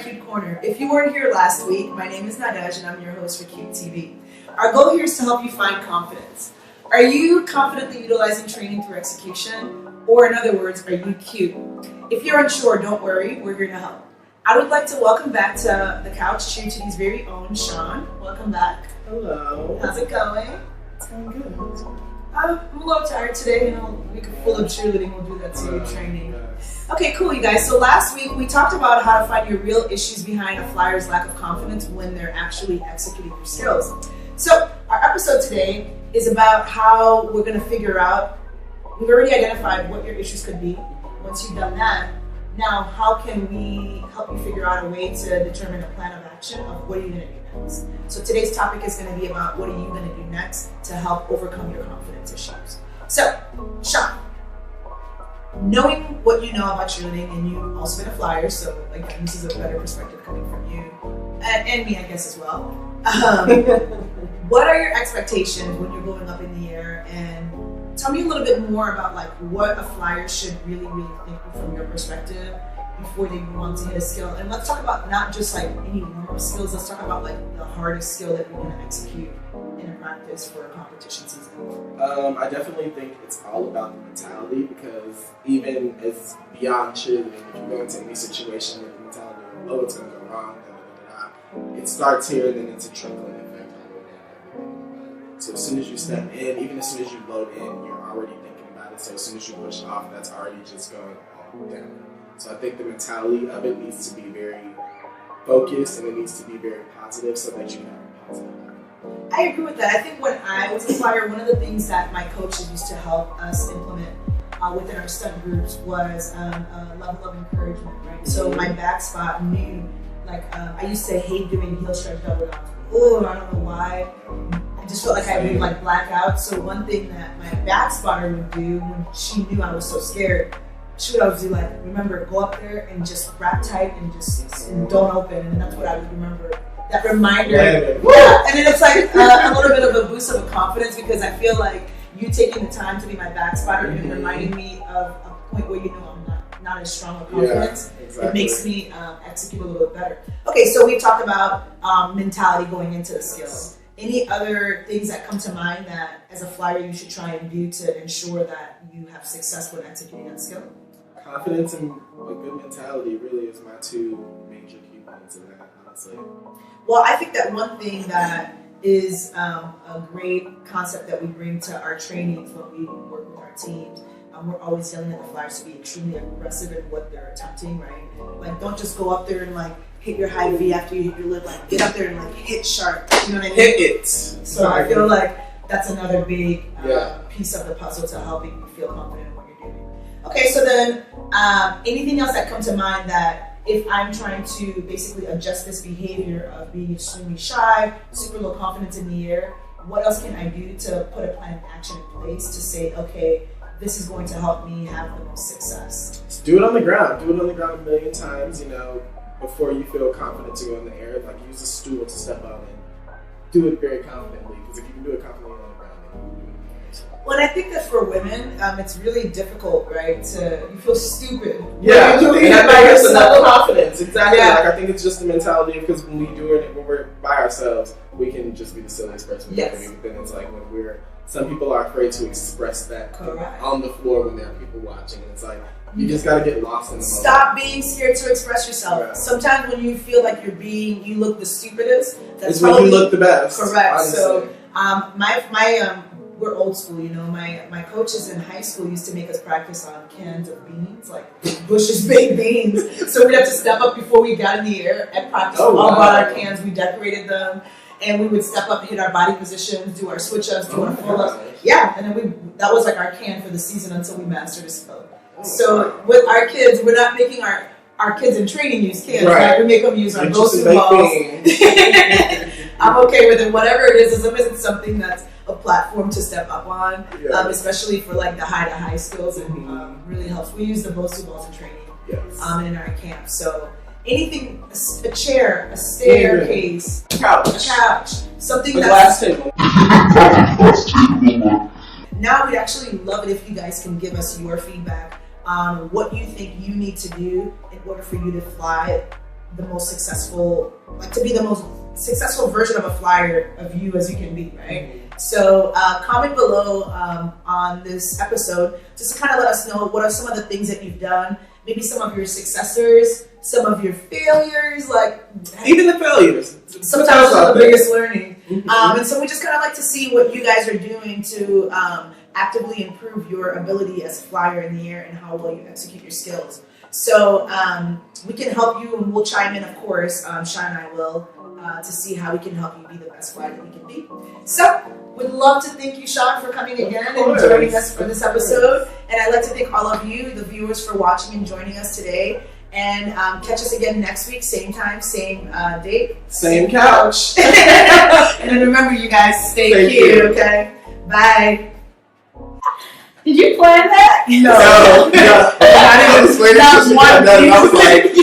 Cute Corner. If you weren't here last week, my name is Nadej and I'm your host for CheerTD. Our goal here is to help you find confidence. Are you confidently utilizing training through execution? Or in other words, are you cute? If you're unsure, don't worry, we're here to help. I would like to welcome back to the couch CheerTD's very own Sean. Welcome back. Hello. How's it going? It's going good. I'm a little tired today, we could pull up cheerleading, we'll do that to your training. Okay, cool, you guys. So last week we talked about how to find your real issues behind a flyer's lack of confidence when they're actually executing their skills. So our episode today is about how we're going to figure out, we've already identified what your issues could be. Once you've done that, now how can we help you figure out a way to determine a plan of action of what are you going to do next. So today's topic is going to be about what are you going to do next to help overcome your confidence issues. So, Sean, knowing what you know about cheerleading, and you've also been a flyer, so again, this is a better perspective coming from you, and me, I guess, as well. What are your expectations when you're going up in the air? And tell me a little bit more about like what a flyer should really think from your perspective before they move on to hit a skill. And let's talk about not just like any warm-up skills, let's talk about like the hardest skill that you're going to execute in a practice for a competition season. I definitely think it's all about the mentality, because even as beyond cheerleading, if you go into any situation with the mentality of, oh, it's going to go wrong, it starts here and then it's a trickling effect all the way down. So as soon as you step in, even as soon as you load in, you're already thinking about it. So as soon as you push off, that's already just going down. So I think the mentality of it needs to be very focused and it needs to be very positive so that you have a positive outcome. I agree with that. I think when I was a flyer, one of the things that my coaches used to help us implement within our stunt groups was a level of encouragement, right? So my back spot knew, like I used to hate doing heel stretch double downs. Oh, I don't know why. I just felt like I would like black out. So one thing that my back spotter would do when she knew I was so scared, she would always do like, remember, go up there and just wrap tight and just don't open. And that's what I would remember. That reminder. Yeah. And then it's like a little bit of a boost of confidence, because I feel like you taking the time to be my back spotter and reminding me of a point where you know I'm not as strong with confidence. Yeah, exactly. It makes me execute a little bit better. Okay, so we talked about mentality going into the skills. Any other things that come to mind that as a flyer you should try and do to ensure that you have success when executing that skill? Confidence and a good mentality really is my two major key points in that, honestly. Well, I think that one thing that is a great concept that we bring to our trainings when we work with our teams, we're always yelling at the flyers to be extremely aggressive in what they're attempting, right? Like, don't just go up there and like hit your high V after you hit your lip. Like, get up there and like hit sharp. You know what I mean? Hit it. So I feel like that's another big piece of the puzzle to helping you feel confident in what you're doing. Okay, so then anything else that comes to mind that if I'm trying to basically adjust this behavior of being extremely shy, super low confidence in the air, what else can I do to put a plan of action in place to say, okay, this is going to help me have the most success? Just do it on the ground. Do it on the ground a million times, before you feel confident to go in the air. Like, use a stool to step on and do it very confidently, because if you can do it confidently on the ground, then you can do it in the air. So. Well, I think that for women, it's really difficult, right? You feel stupid. Yeah, and I think it's enough confidence. Exactly. Yeah. Like, I think it's just the mentality, because when we do it, when we're by ourselves, we can just be the silliest person. Yes. But then it's like when some people are afraid to express that on the floor when there are people watching, and it's like, you just gotta get lost in the moment. Stop being scared to express yourself. Yeah. Sometimes when you feel like you look the stupidest, that's when you look the best. Correct. Honestly. So, we're old school, My coaches in high school used to make us practice on cans of beans, like Bush's baked beans. So we'd have to step up before we got in the air and practice. All brought our cans, we decorated them, and we would step up and hit our body positions, do our switch-ups, do our pull-ups. Yeah, and then that was like our can for the season until we mastered a skill. So with our kids, we're not making our kids in training use cans, right? We make them use our Bosu balls. I'm okay with it. Whatever it is, as long as it's something that's a platform to step up on, especially for like the high skills, and really helps. We use the Bosu balls in training in our camp. So anything, a chair, a staircase, a couch, something that's... Now we'd actually love it if you guys can give us your feedback on what you think you need to do in order for you to fly the most successful, like to be the most successful version of a flyer of you as you can be, right? So comment below on this episode just to kind of let us know what are some of the things that you've done, maybe some of your successors, some of your failures, like even the failures. Sometimes are the biggest learning. And so we just kind of like to see what you guys are doing to actively improve your ability as a flyer in the air and how well you execute your skills. So we can help you, and we'll chime in, of course, Sean and I will, to see how we can help you be the best flyer that we can be. So we'd love to thank you, Sean, for coming again and joining us for this episode. And I'd like to thank all of you, the viewers, for watching and joining us today. And catch us again next week, same time, same date. Same couch. And then remember, you guys, stay cute, okay? Bye. Did you plan that? No. I didn't explain it. Not one. I was like,